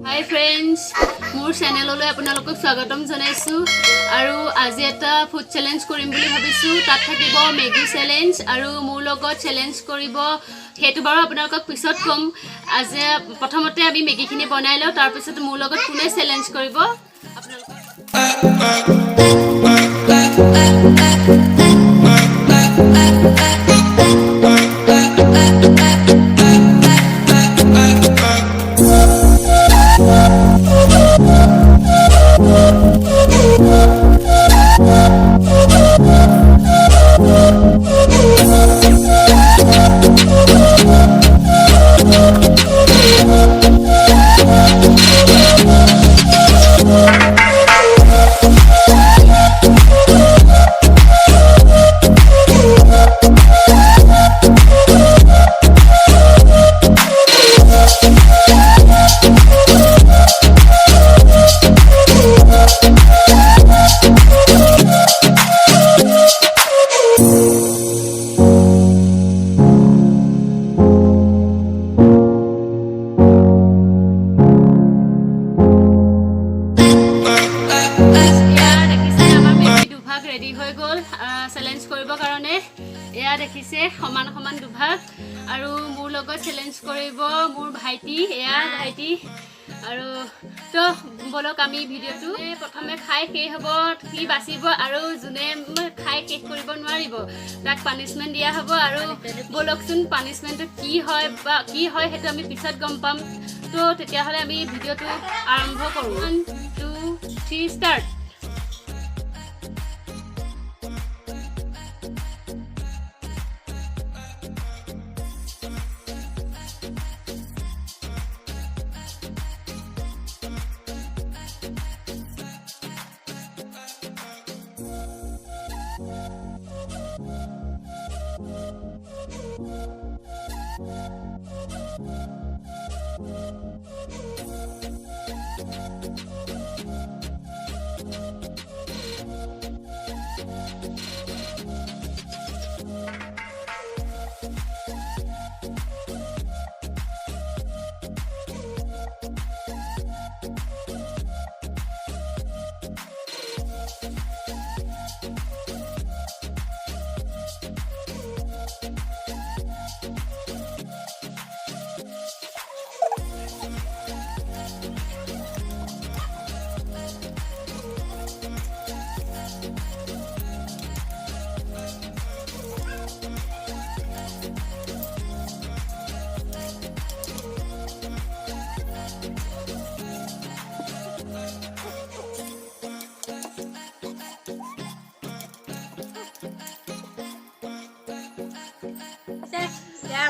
Hi friends, মোৰ চেনেললৈ আপোনালোকক স্বাগতম জনাইছো আৰু আজি এটা ফুড চ্যালেঞ্জ কৰিম বুলি ভাবিছো তাত থাকিব মেগি চ্যালেঞ্জ আৰু মোৰ লগত চ্যালেঞ্জ কৰিব হেতু বাৰু আপোনালোকক পিছত কম আজি প্ৰথমতে আমি মেগিখিনি বনাই লও তাৰ পিছত মোৰ লগত কোনে চ্যালেঞ্জ কৰিব ready হৈ গল চ্যালেঞ্জ কৰিবৰ কাৰণে এয়া দেখিছে সমান সমান দুভাগ আৰু মোৰ লগত চ্যালেঞ্জ কৰিব মোৰ ভাইটি এয়া ভাইটি আৰু তো বলক আমি ভিডিওটো প্ৰথমে খাই শেষ হ'ব কি বাচিব আৰু জুনে খাই শেষ কৰিব নোৱাৰিব তাক পানিশমেন্ট দিয়া হ'ব আৰু বলকচোন পানিশমেন্টটো কি হয় বা কি হয় হেতু আমি পিছত গম পাম তো তেতিয়া হলে আমি ভিডিওটো আৰম্ভ কৰো 1 2 3 ষ্টাৰ্ট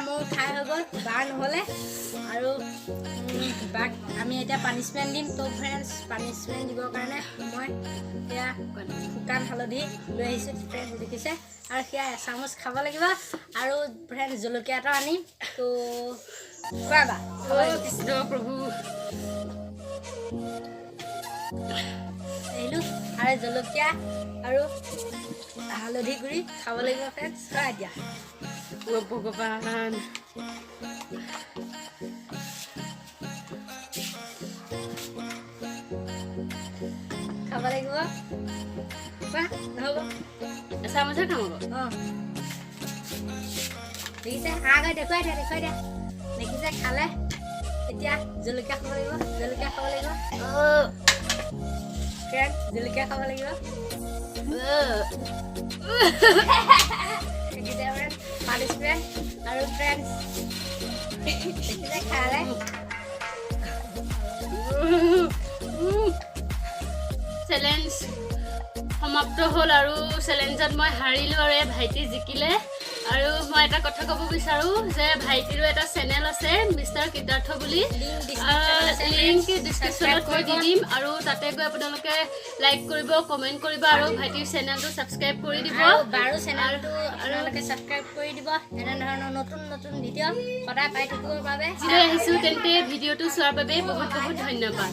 মোৰ খাই হৈ গ'ল বাৰ নহ'লে আৰু বাক আমি এতিয়া পানিশমেন্ট দিম তো ফ্ৰেণ্ডছ পানিশমেন্ট দিবৰ কাৰণে মই এতিয়া শুকান হালধি লৈ আহিছোঁ ফ্ৰেণ্ডছ দেখিছে আৰু সেয়া এচামুচ খাব লাগিব আৰু ফ্ৰেণ্ডছ জলকীয়া এটা আনিম তো খোৱাবা কৃষ্ণ প্ৰভু আহিলোঁ আৰু জলকীয়া আৰু হালধি গুড়ি খাব লাগিব ফ্ৰেণ্ডছ খোৱা দিয়া ভগৱান খাব লাগিব নহ'ব এচামুচে খাব দেখিছে আগত দেখুৱাই দিয়া দেখিছে খালে এতিয়া জলকীয়া খাব লাগিব জলকীয়া খাব লাগিব জলকীয়া খাব লাগিব পানিশমেন্ট আৰু ফ্ৰেণ্ডছ দেখিলে খালে চ্যালেঞ্জ সমাপ্ত হ'ল আৰু চ্যালেঞ্জত মই হাৰিলোঁ আৰু ভাইটি জিকিলে আৰু মই এটা কথা ক'ব বিচাৰোঁ যে ভাইটিৰো এটা চেনেল আছে মিষ্টাৰ কিতাৰ্থ বুলি লিংক ডিছক্ৰিপশ্যনত মই দি দিম আৰু তাতে গৈ আপোনালোকে লাইক কৰিব কমেণ্ট কৰিব আৰু ভাইটিৰ চেনেলটো ছাবস্ক্ৰাইব কৰি দিব বাৰু চেনেলটো আপোনালোকে ছাবস্ক্ৰাইব কৰি দিব এনেধৰণৰ নতুন নতুন ভিডিঅ' সদায় পাই থাকিবৰ বাবে আহিছোঁ তেন্তে ভিডিঅ'টো চোৱাৰ বাবে বহুত বহুত ধন্যবাদ